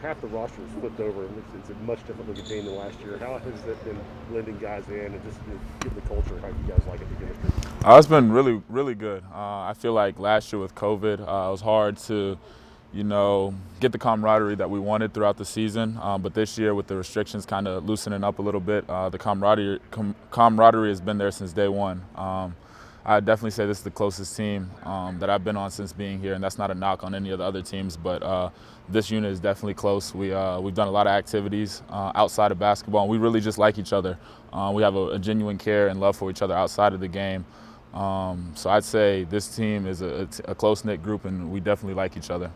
half the roster is flipped over, and it's a much different looking team than last year. How has that been blending guys in and just getting the culture how you guys like it to get it? It's been really, really good. I feel like last year with COVID, it was hard to, get the camaraderie that we wanted throughout the season. But this year, with the restrictions kind of loosening up a little bit, the camaraderie has been there since day one. I definitely say this is the closest team that I've been on since being here, and that's not a knock on any of the other teams, but this unit is definitely close. We've done a lot of activities outside of basketball, and we really just like each other. We have a genuine care and love for each other outside of the game. So I'd say this team is a close-knit group, and we definitely like each other.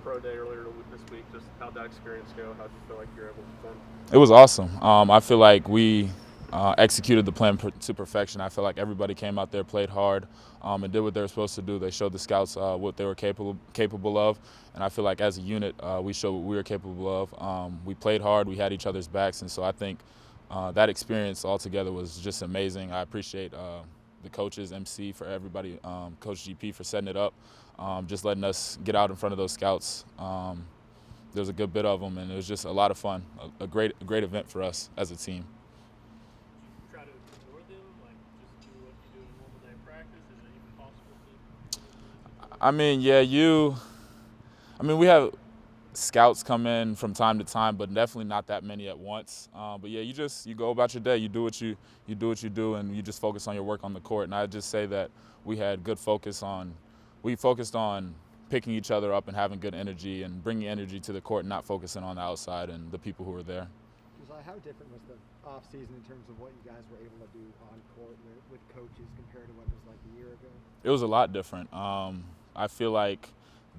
Pro day earlier this week, just how'd that experience go? How'd you feel like you're able to perform? It was awesome. I feel like we executed the plan to perfection. I feel like everybody came out there, played hard, and did what they were supposed to do. They showed the scouts what they were capable of, and I feel like as a unit, we showed what we were capable of. We played hard. We had each other's backs, and so I think that experience altogether was just amazing. I appreciate the coaches, MC, for everybody, Coach GP for setting it up, just letting us get out in front of those scouts. There was a good bit of them, and it was just a lot of fun, a great event for us as a team. Try to ignore them, like just do what you do in a normal day of practice? Is it even possible to? I mean, yeah, we have scouts come in from time to time, but definitely not that many at once. But yeah, you go about your day, you do what you do, and you just focus on your work on the court. And I just say that we focused on picking each other up and having good energy and bringing energy to the court, and not focusing on the outside and the people who were there. Josiah, how different was the off season in terms of what you guys were able to do on court with coaches compared to what it was like a year ago? It was a lot different. I feel like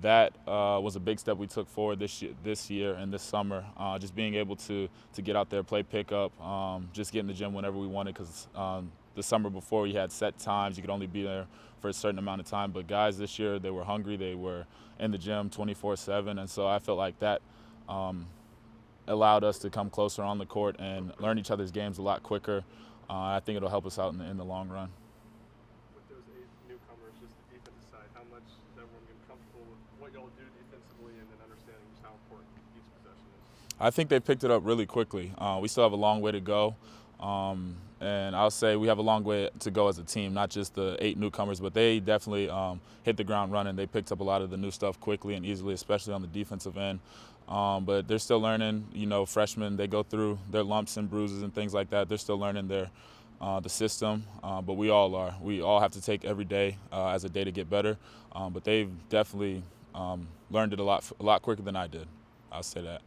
that was a big step we took forward this year and this summer. Just being able to get out there, play pickup, just get in the gym whenever we wanted, because the summer before you had set times, you could only be there for a certain amount of time. But guys this year, they were hungry, they were in the gym 24/7, and so I felt like that allowed us to come closer on the court and learn each other's games a lot quicker. I think it'll help us out in the long run. With those 8 newcomers, just the defensive side, how much is everyone getting comfortable with what y'all do defensively, and then understanding just how important each possession is? I think they picked it up really quickly. We still have a long way to go. And I'll say we have a long way to go as a team, not just the 8 newcomers, but they definitely hit the ground running. They picked up a lot of the new stuff quickly and easily, especially on the defensive end. But they're still learning. Freshmen, they go through their lumps and bruises and things like that. They're still learning the system, but we all are. We all have to take every day as a day to get better. But they've definitely learned it a lot quicker than I did. I'll say that.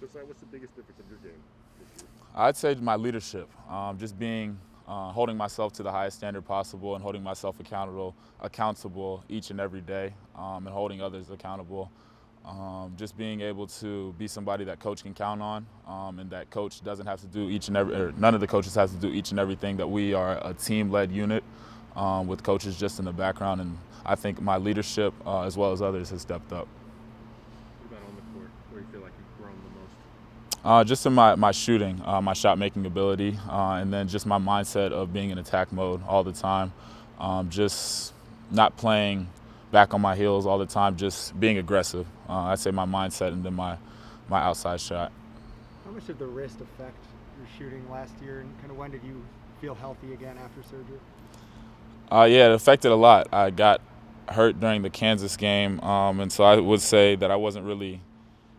Josiah, what's the biggest difference in your game this year? I'd say my leadership, just holding myself to the highest standard possible and holding myself accountable each and every day, and holding others accountable. Just being able to be somebody that coach can count on, and that coach doesn't have to do none of the coaches has to do each and everything. That we are a team-led unit with coaches just in the background, and I think my leadership, as well as others, has stepped up. What about on the court? Where do you feel like you've grown the most? Just in my shooting, my shot-making ability, and then just my mindset of being in attack mode all the time. Just not playing back on my heels all the time, just being aggressive. I'd say my mindset, and then my outside shot. How much did the wrist affect your shooting last year, and kind of when did you feel healthy again after surgery? Yeah, it affected a lot. I got hurt during the Kansas game, and so I would say that I wasn't really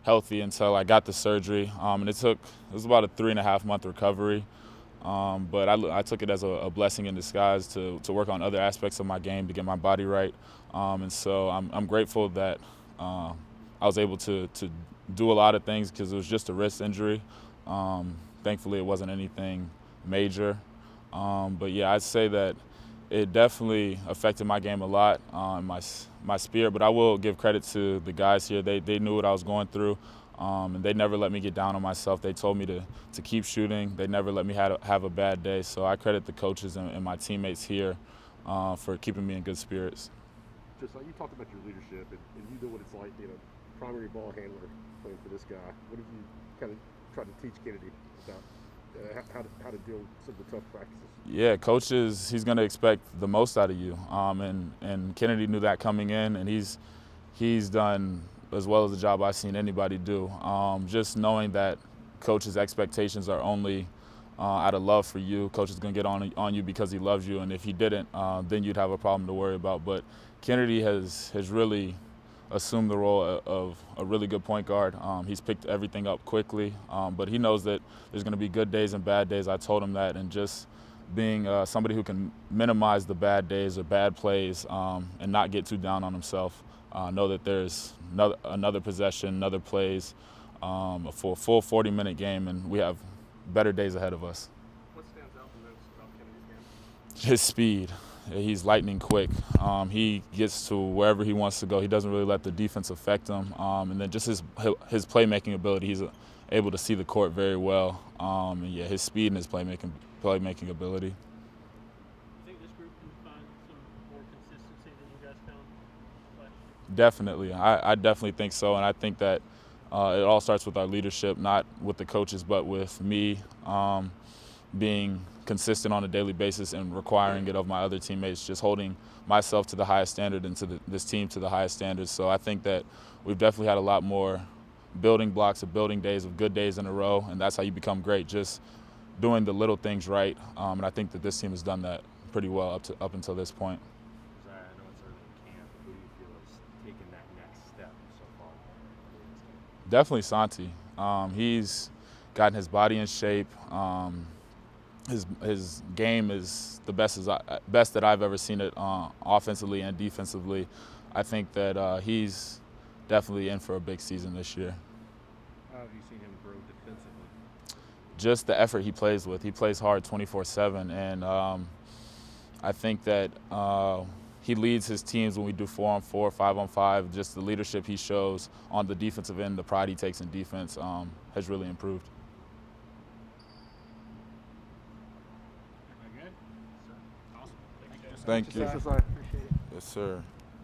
healthy until I got the surgery, and it was about a 3.5-month recovery. But I took it as a blessing in disguise to work on other aspects of my game to get my body right, and so I'm grateful that I was able to do a lot of things, because it was just a wrist injury. Thankfully, it wasn't anything major, but yeah, I'd say that it definitely affected my game a lot, my spirit. But I will give credit to the guys here. They knew what I was going through, and they never let me get down on myself. They told me to keep shooting. They never let me have a bad day. So I credit the coaches and my teammates here for keeping me in good spirits. Just like you talked about your leadership, and you know what it's like being a primary ball handler playing for this guy. What have you kind of tried to teach Kennedy about how to deal with some of the tough practices? Yeah, coaches, he's going to expect the most out of you, and Kennedy knew that coming in, and he's done as well as the job I've seen anybody do. Just knowing that coach's expectations are only out of love for you. Coach is going to get on you because he loves you, and if he didn't, then you'd have a problem to worry about. But Kennedy has really assumed the role of a really good point guard. He's picked everything up quickly, but he knows that there's going to be good days and bad days. I told him that, and just being somebody who can minimize the bad days or bad plays and not get too down on himself. Know that there's another possession, another plays for a full 40-minute game, and we have better days ahead of us. What stands out the most about Kennedy's game? His speed. He's lightning quick. He gets to wherever he wants to go. He doesn't really let the defense affect him. And then just his playmaking ability. He's able to see the court very well. And yeah, his speed and his playmaking ability. You think this group can find some more consistency than you guys found last year? Definitely. I definitely think so. And I think that it all starts with our leadership, not with the coaches, but with me being consistent on a daily basis and requiring it of my other teammates, just holding myself to the highest standard and to this team to the highest standards. So I think that we've definitely had a lot more building blocks of building days, of good days in a row, and that's how you become great, just doing the little things right. And I think that this team has done that pretty well up until this point. Josiah, I know it's early in camp, but who do you feel is taking that next step so far? Definitely Santi. He's gotten his body in shape. His game is the best that I've ever seen it offensively and defensively. I think that he's definitely in for a big season this year. How have you seen him grow defensively? Just the effort he plays with. He plays hard 24/7, and I think that he leads his teams when we do 4-on-4, 5-on-5. Just the leadership he shows on the defensive end, the pride he takes in defense has really improved. Good? Awesome. Thank you. Thank you. Josiah. Appreciate it. Yes, sir.